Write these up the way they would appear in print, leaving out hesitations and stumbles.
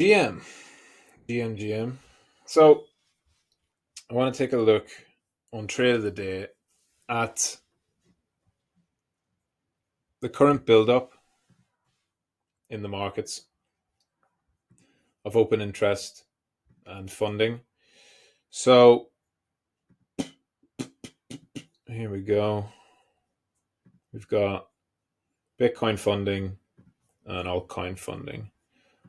GM, GM. So I want to take a look on trade of the day at the current build-up in the markets of open interest and funding. So here we go. We've got Bitcoin funding and altcoin funding.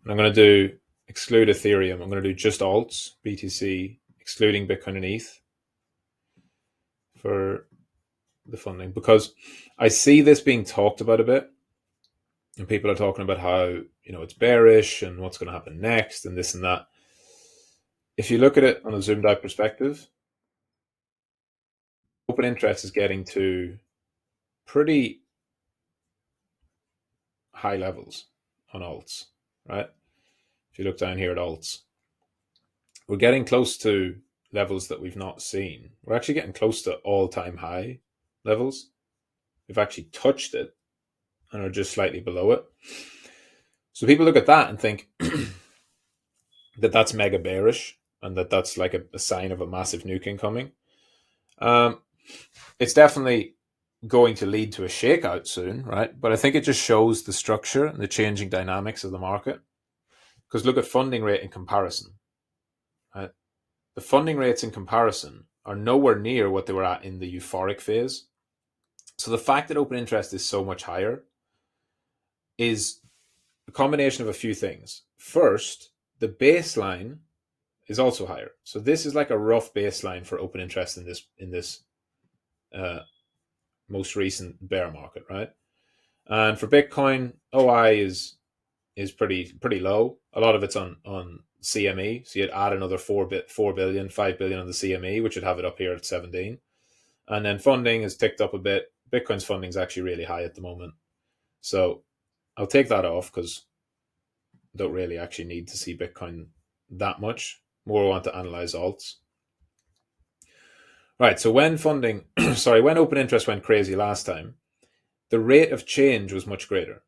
And I'm going to do exclude Ethereum. I'm going to do just alts, BTC, excluding Bitcoin and ETH for the funding, because I see this being talked about a bit, and people are talking about how it's bearish and what's going to happen next and this and that. If you look at it on a zoomed out perspective, open interest is getting to pretty high levels on alts, right? If you look down here at alts, we're getting close to levels that we've not seen. We're actually getting close to all-time high levels. We've actually touched it and are just slightly below it. So people look at that and think that that's mega bearish and that that's like a sign of a massive nuking coming. It's definitely going to lead to a shakeout soon, right? But I think it just shows the structure and the changing dynamics of the market. Because look at funding rate in comparison, right? The funding rates in comparison are nowhere near what they were at in the euphoric phase. So the fact that open interest is so much higher is a combination of a few things. First, the baseline is also higher. So this is like a rough baseline for open interest in this most recent bear market, right? And for Bitcoin, OI is pretty low. A lot of it's on CME, so you'd add another 4 billion, 5 billion on the CME, which would have it up here at 17. And then funding has ticked up a bit. Bitcoin's funding is actually really high at the moment, so I'll take that off because I don't really actually need to see Bitcoin that much. More want to analyze alts. Right, so when funding, when open interest went crazy last time, the rate of change was much greater.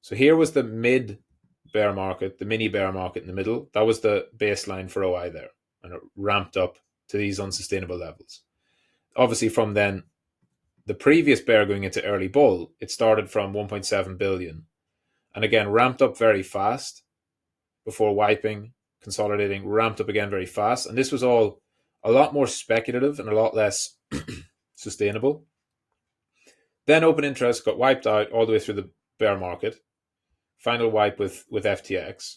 So here was the mid bear market, the mini bear market in the middle. That was the baseline for OI there, and it ramped up to these unsustainable levels. Obviously, from then, the previous bear going into early bull, it started from 1.7 billion, and again ramped up very fast before wiping, consolidating, ramped up again very fast. And this was all a lot more speculative and a lot less sustainable. Then open interest got wiped out all the way through the bear market. Final wipe with FTX.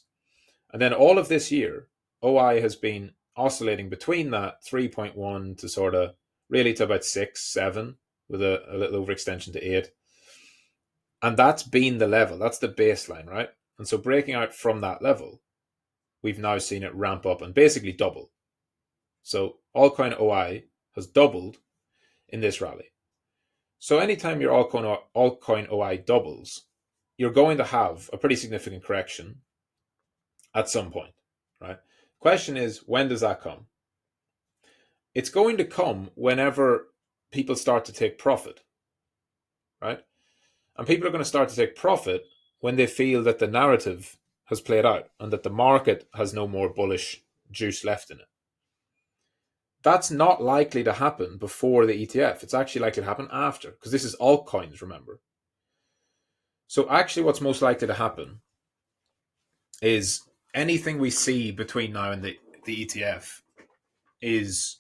And then all of this year, OI has been oscillating between that 3.1 to sort of really to about 6, 7, with a little overextension to 8. And that's been the level. That's the baseline, right? And so breaking out from that level, we've now seen it ramp up and basically double. So altcoin OI has doubled in this rally. So anytime your altcoin OI doubles, you're going to have a pretty significant correction at some point, right? Question is, when does that come? It's going to come whenever people start to take profit, right? And people are going to start to take profit when they feel that the narrative has played out and that the market has no more bullish juice left in it. That's not likely to happen before the ETF. It's actually likely to happen after, because this is altcoins, remember. So actually what's most likely to happen is anything we see between now and the ETF is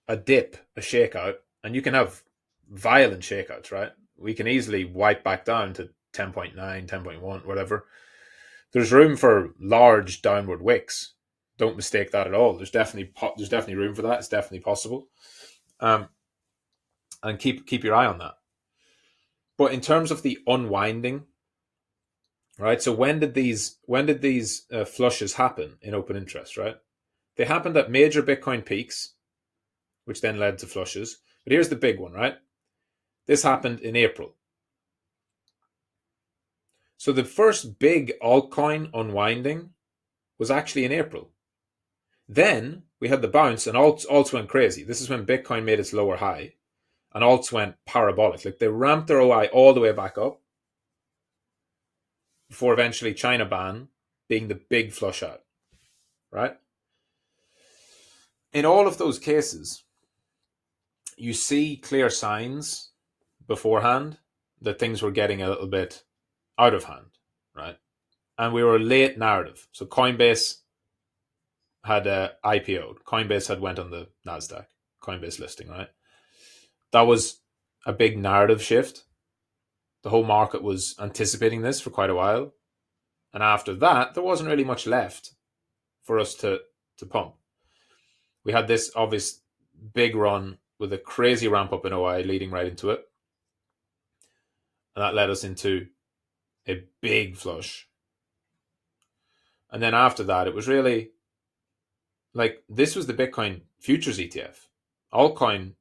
a dip, a shakeout, and you can have violent shakeouts, right? We can easily wipe back down to 10.9, 10.1, whatever. There's room for large downward wicks. Don't mistake that at all. There's definitely room for that. It's definitely possible. And keep your eye on that. But in terms of the unwinding, right? So when did these flushes happen in open interest, right? They happened at major Bitcoin peaks, which then led to flushes. But here's the big one, right? This happened in April. So the first big altcoin unwinding was actually in April. Then we had the bounce and alts went crazy. This is when Bitcoin made its lower high and alts went parabolic. Like they ramped their OI all the way back up before eventually China ban being the big flush out, right? In all of those cases, you see clear signs beforehand that things were getting a little bit out of hand, right? And we were a late narrative. So Coinbase had IPO'd. Coinbase had went on the NASDAQ, Coinbase listing, right? That was a big narrative shift. The whole market was anticipating this for quite a while. And after that, there wasn't really much left for us to pump. We had this obvious big run with a crazy ramp up in OI leading right into it. And that led us into a big flush. And then after that, it was really like this was the Bitcoin futures ETF. Altcoin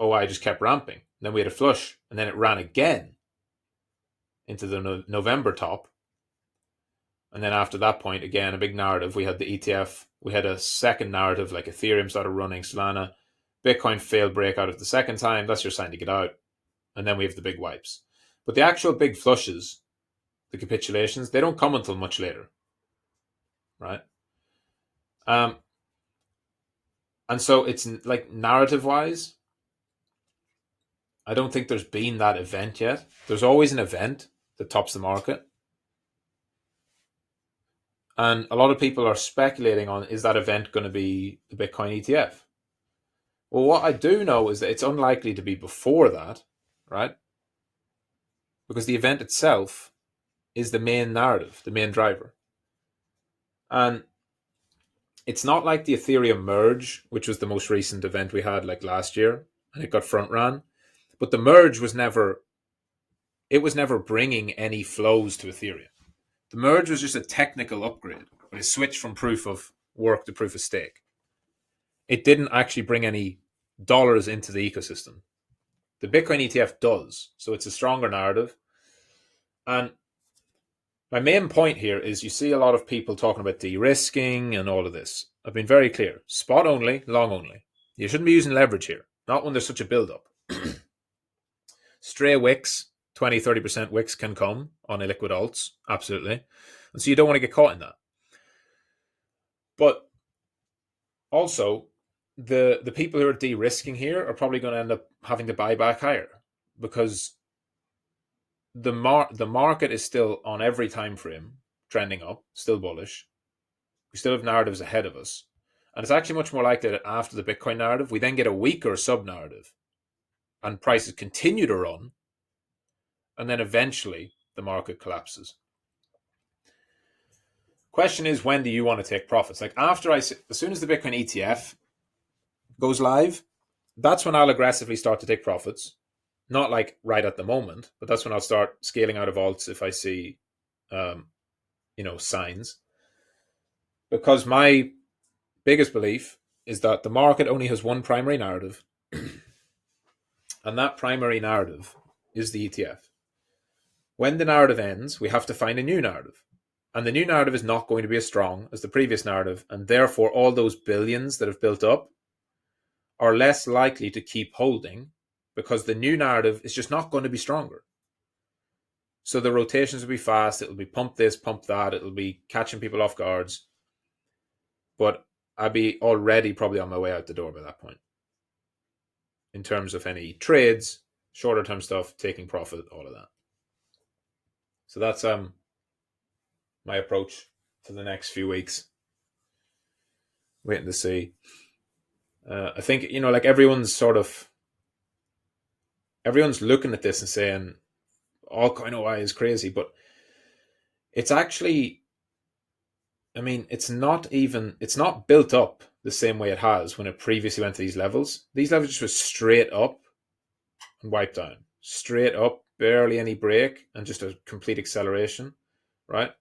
OI just kept ramping. And then we had a flush, and then it ran again into the November top. And then after that point, again, a big narrative. We had the ETF. We had a second narrative, like Ethereum started running, Solana. Bitcoin failed breakout at the second time. That's your sign to get out. And then we have the big wipes. But the actual big flushes, the capitulations, they don't come until much later, right? And so it's like narrative-wise, I don't think there's been that event yet. There's always an event that tops the market. And a lot of people are speculating on, is that event going to be the Bitcoin ETF? Well, what I do know is that it's unlikely to be before that, right? Because the event itself is the main narrative, the main driver. And it's not like the Ethereum merge, which was the most recent event we had like last year, and it got front ran. But the merge was never bringing any flows to Ethereum. The merge was just a technical upgrade, but it switched from proof of work to proof of stake. It didn't actually bring any dollars into the ecosystem. The Bitcoin ETF does, so it's a stronger narrative. And my main point here is you see a lot of people talking about de-risking and all of this. I've been very clear. Spot only, long only. You shouldn't be using leverage here, not when there's such a build-up. Stray wicks, 20, 30% wicks can come on illiquid alts, absolutely. And so you don't want to get caught in that. But also, the people who are de-risking here are probably going to end up having to buy back higher because the market is still on every time frame trending up, still bullish. We still have narratives ahead of us. And it's actually much more likely that after the Bitcoin narrative, we then get a weaker sub-narrative and prices continue to run, and then eventually the market collapses. Question is, when do you want to take profits? Like as soon as the Bitcoin ETF goes live, that's when I'll aggressively start to take profits. Not like right at the moment, but that's when I'll start scaling out of alts if I see, signs. Because my biggest belief is that the market only has one primary narrative, and that primary narrative is the ETF. When the narrative ends, we have to find a new narrative. And the new narrative is not going to be as strong as the previous narrative, and therefore all those billions that have built up are less likely to keep holding because the new narrative is just not going to be stronger. So the rotations will be fast. It'll be pump this, pump that. It'll be catching people off guards. But I'll be already probably on my way out the door by that point. In terms of any trades, shorter term stuff, taking profit, all of that. So that's my approach for the next few weeks. Waiting to see. I think, like everyone's looking at this and saying, altcoin OI is crazy, but it's actually, it's not built up the same way it has when it previously went to these levels. These levels just were straight up and wiped down. Straight up, barely any break, and just a complete acceleration, right?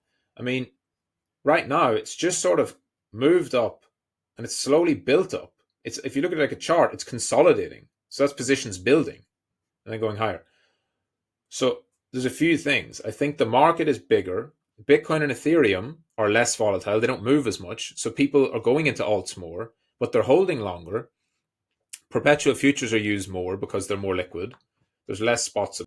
Right now, it's just sort of moved up and it's slowly built up. If you look at it like a chart, it's consolidating. So that's positions building and then going higher. So there's a few things. I think the market is bigger. Bitcoin and Ethereum are less volatile. They don't move as much. So people are going into alts more, but they're holding longer. Perpetual futures are used more because they're more liquid. There's less spots